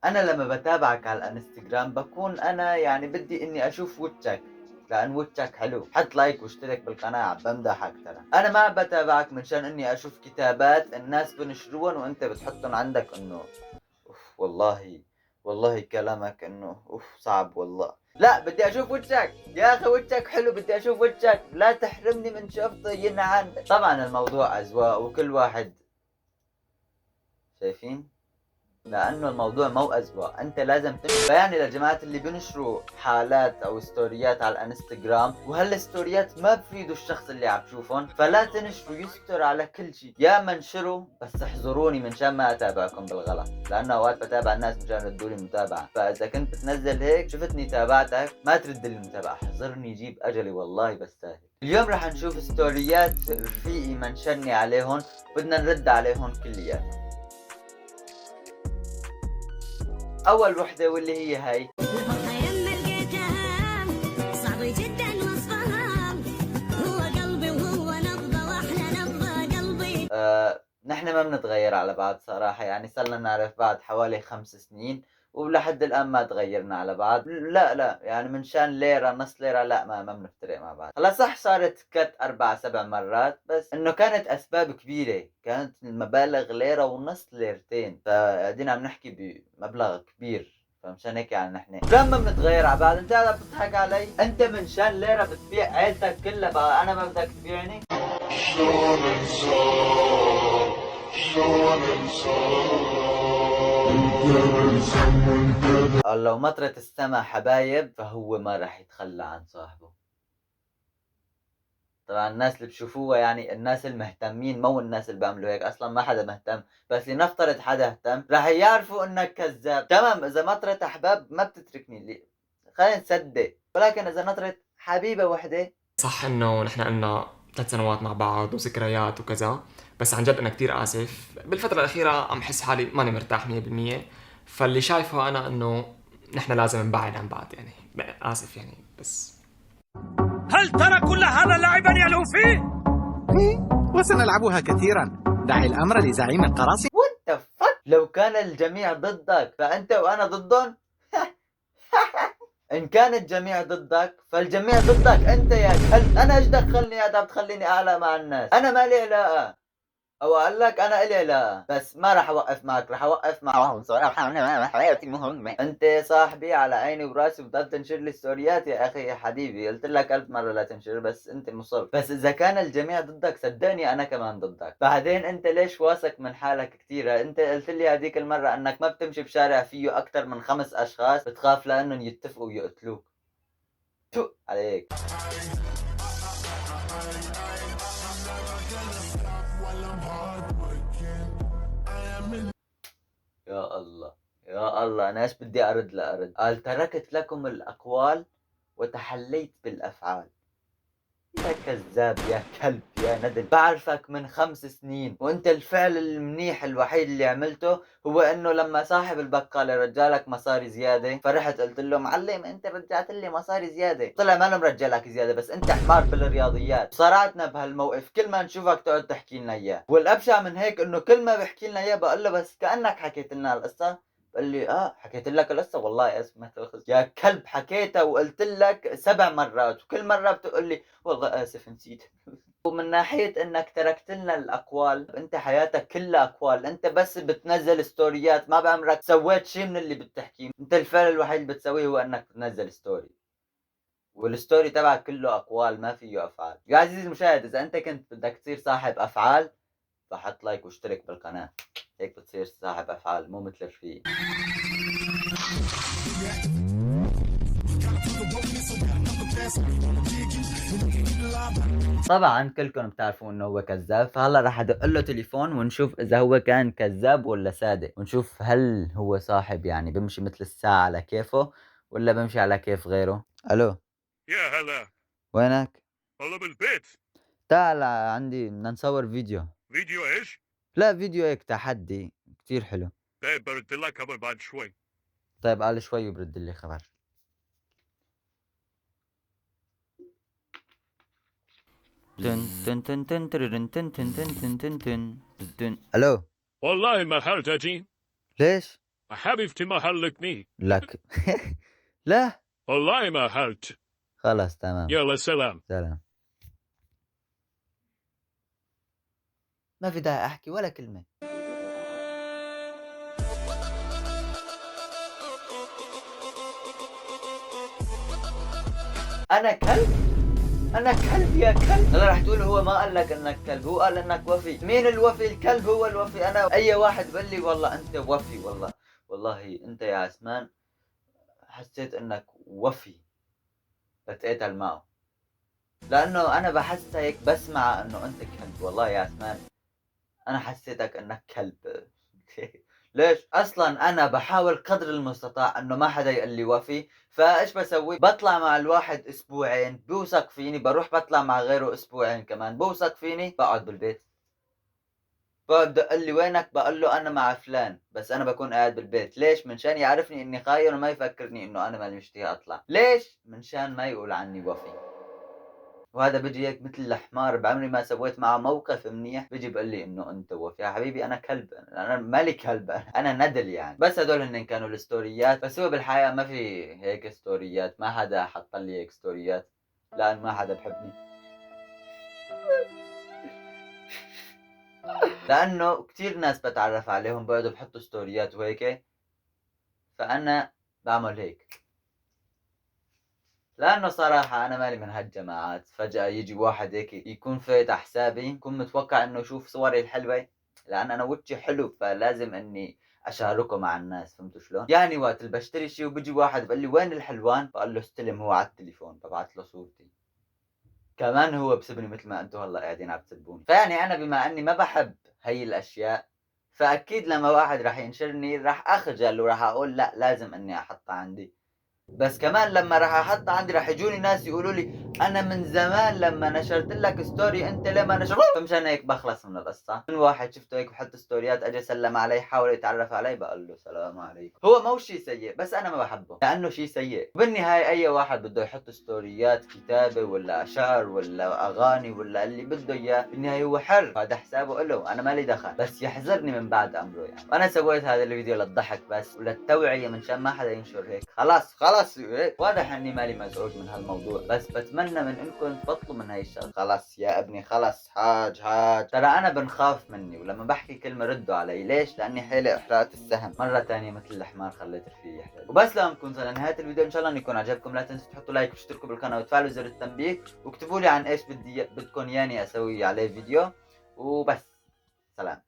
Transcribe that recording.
أنا لمّا باتابعك على الإنستجرام باكون أنا يعني بدي إني أشوف وجهك، لأن وجهك حلو، حط لايك واشترك بالقناة عم بامدحك ترى، أنا ما باتابعك منشان إني أشوف كتابات الناس بنشروهم وأنت بتحطّن عندك إنه أوف والله كلامك إنه صعب والله، لأ بدي أشوف وجهك، يا أخي وجهك حلو بدي أشوف وجهك، لا تحرمني من شوفته ينعن. طبعًا الموضوع أذواق وكل واحد شايفين؟ لأنه الموضوع مو أذواق، أنت لازم فيعني للجماعة اللي بينشروا حالات أو ستوريات على الانستجرام وهالستوريات ما بفيدوا الشخص اللي عم تشوفهم، فلا تنشروا يستر على كل شي، يا منشروا بس احذروني منشان ما أتابعكم بالغلط، لأنه أوقات باتابع الناس منشان يردوا لي متابعة، فإذا كنت بتنزل هيك شفتني تابعتك ما ترد لي المتابعة، احذرني جيب أجلي والله بستاهل. اليوم رح نشوف ستوريات رفيقي منشني عليهن، بدنا نرد عليهن كلياتهم. أول وحدة واللي هي هاي الفرحة يما لقيتها صعب جدا وصفها، هو قلبي وهو نبضة واحلى نبضة قلبي. نحن ما بنتغيّر على بعض صراحة، يعني صرنا نعرف بعض حوالي 5 سنين، ولحد الآن ما تغيّرنا على بعض، لأ، يعني من شان ليرة، نص ليرة لأ ما بنفترق مع بعض، هلأ صح صارت كات 4، 7 مرات، بس إنه كانت أسباب كبيرة، كانت المبالغ ليرة ونص، ليرتين، فقاعدين عم نحكي بمبلغ كبير، فمشان هيك يعني نحن ما بنتغيّر على بعض، أنت هلأ بتضحك علي؟ أنت من شان ليرة بتبيع عيلتك كلّها، بقى أنا ما بدك تبيعني؟ شلون انساك شلون انساك قال لو مطرة السما حبايب فهو ما راح يتخلى عن صاحبه. طبعا الناس اللي بشوفوها يعني الناس المهتمين مو الناس اللي بيعملوا هيك اصلا ما حدا مهتم بس لنفترض حدا اهتم راح يعرفوا انك كذاب تمام اذا مطرة احباب ما بتتركني لي خلينا نصدق ولكن اذا نطرة حبيبة وحدة صح انه نحن قلنا 3 سنوات مع بعض وذكريات وكذا، بس عن جد انا كتير اسف. بالفترة الأخيرة عم حس حالي ماني مرتاح 100%، فاللي شايفه انا انه نحن لازم نبعد عن بعض يعني. اسف يعني بس. هل ترى كل هذا لاعبا يلهو فيه؟ إيه، وسنلعبها كثيرا. دع الأمر لزعيم القراصنة. وات ذا فك لو كان الجميع ضدك فانت وانا ضدهم إن كان الجميع ضدك فالجميع ضدك أنت يا كلب، أنا إيش دخلني أنت بتخليني أعلى مع الناس، أنا ما لي علاقة، أو أقول لك أنا إلي علاقة، بس ما راح أوقف معك، راح أوقف مع أنت صاحبي على عيني وراسي وبتضل تنشر لي ستوريات يا أخي يا حبيبي، قلت لك 1000 مرة لا تنشر بس أنت مصر، بس إذا كان الجميع ضدك صدقني أنا كمان ضدك، بعدين أنت ليش واثق من حالك كتير؟ أنت قلت لي هذيك المرة أنك ما بتمشي بشارع فيه أكتر من 5 أشخاص بتخاف لأنهم يتفقوا ويقتلوك. تو عليك. يا الله يا الله أنا إيش بدي أرد لأرد قال تركت لكم الأقوال وتحليت بالأفعال يا كذاب يا كلب يا ندل بعرفك من 5 سنين وانت الفعل المنيح الوحيد اللي عملته هو انه لما صاحب البقالة رجالك مصاري زيادة فرحت قلت له معلم انت رجعت لي مصاري زيادة طلع ما له مرجعلك زيادة بس انت حمار بالرياضيات صارعتنا بهالموقف كل ما نشوفك تقعد تحكي لنا اياه والابشع من هيك انه كل ما بحكي لنا اياه بقول له بس كأنك حكيت لنا القصة قال لي حكيت لك القصة والله اسف ما تاخذ يا كلب حكيتها وقلت لك 7 مرات وكل مرة بتقول لي والله آسف نسيت. ومن ناحية إنك تركت لنا الأقوال، أنت حياتك كلها أقوال، أنت بس بتنزل ستوريات ما بعمرك سويت شي من اللي بتحكيه، أنت الفعل الوحيد اللي بتسويه هو إنك تنزل ستوري، والستوري تبعك كله أقوال ما فيه أفعال. يا عزيزي المشاهد إذا أنت كنت بدك تصير صاحب أفعال فحط لايك واشترك بالقناة، هيك بتصير صاحب أفعال مو مثل رفيقي. طبعًا كلكم بتعرفوا إنه هو كذاب، فهلّأ راح أدق له تليفون ونشوف إذا هو كان كذاب والّا صادق، ونشوف هل هو صاحب يعني بيمشي مثل الساعة على كيفه والّا بيمشي على كيف غيره. ألو، يا هلا. وينك؟ والله بالبيت. تعال عندي بدنا نصور فيديو. فيديو ايش؟ لأ فيديو هيك تحدي كتير حلو. طيب برد لك خبر بعد شوي. طيب قال شوي وبرد لي خبر. تن تن تن تن تررن تن تن تن تن تن تن تن. ألو، والله ما حالتي. ليش؟ حبيبتي ما هلكني. لك لا والله ما هلت. خلاص تمام. يلا سلام. سلام. ما في داعي احكي ولا كلمة. انا كلب؟ انا كلب يا كلب؟ هلا راح تقول هو ما قال لك انك كلب، هو قال انك وفي. مين الوفي؟ الكلب هو الوفي. انا اي واحد بقول لي والله انت وفي، والله انت يا عثمان حسيت انك وفي بتقاتل معه، لانه انا بحس هيك بسمع انه انت كلب. والله يا عثمان انا حسيتك انك كلب. ليش؟ اصلا انا بحاول قدر المستطاع انه ما حدا يقول لي وفي، فايش بسوي؟ بطلع مع الواحد اسبوعين بوثق فيني، بروح بطلع مع غيره اسبوعين كمان بوثق فيني، بقعد بالبيت. بقعد قال لي وينك؟ بقول له انا مع فلان، بس انا بكون قاعد بالبيت. ليش؟ منشان يعرفني اني خاين وما يفكرني انه انا ماني مشتهي اطلع. ليش؟ منشان ما يقول عني وفي. وهذا بيجي هيك مثل الحمار، بعمري ما سويت معه موقف منيح بيجي بقول لي انه انت وفي. يا حبيبي انا كلب، انا مالي كلب، انا ندل يعني. بس هدول هن كانوا الستوريات، بس هو بالحياة ما في هيك ستوريات، ما حدا حط لي هيك ستوريات، لان ما حدا بحبني. لانه كثير ناس بتعرف عليهم بيقعدوا بحطوا ستوريات وهيك، فانا بعمل هيك. لانه صراحة انا مالي من هالجماعات، فجأة يجي واحد هيك يكون فاتح حسابي، يكون متوقع انه يشوف صوري الحلوة، لان انا وجهي حلو فلازم اني اشاركه مع الناس. فهمتوا شلون؟ يعني وقت اللي بشتري شيء وبيجي واحد بقول لي وين الحلوان، بقول له استلم، هو على التليفون، ببعث له صورتي. كمان هو بسبني مثل ما انتم هلا قاعدين عم تسبوني. فيعني انا بما اني ما بحب هي الاشياء، فاكيد لما واحد راح ينشرني راح اخجل وراح اقول لا لازم اني احطها عندي. بس كمان لما راح احطها عندي راح يجوني ناس يقولوا لي انا من زمان لما نشرت لك ستوري انت ليه ما نشرت. فمشان هيك بخلص من القصه. من واحد شفته هيك بحط ستوريات اجى سلم علي حاول يتعرف علي، بقول له السلام عليكم. هو مو شيء سيء بس انا ما بحبه لانه شيء سيء. وبالنهايه اي واحد بده يحط ستوريات كتابه ولا شعر ولا اغاني ولا اللي بده اياه، بالنهايه هو حر، هذا حسابه له، انا مالي دخل، بس يحذرني من بعد امره يعني. وانا سويت هذا الفيديو للضحك بس وللتوعيه منشان ما حدا ينشر هيك. خلاص واضح اني مالي مزعوج من هالموضوع، بس بتمنى من انكم تبطلوا من هاي الشغله. خلاص يا ابني خلاص، حاج ترى انا بنخاف مني، ولما بحكي كلمه ردوا علي. ليش؟ لاني حيلي احرقت السهم مره ثانيه مثل الحمار خليت الفيل يحرق. وبس لما نكون وصلنا لنهايه الفيديو، ان شاء الله انه يكون عجبكم. لا تنسوا تحطوا لايك وتشتركوا بالقناه وتفعلوا زر التنبيه، واكتبوا لي عن ايش بدكم ياني اسوي عليه فيديو. وبس، سلام.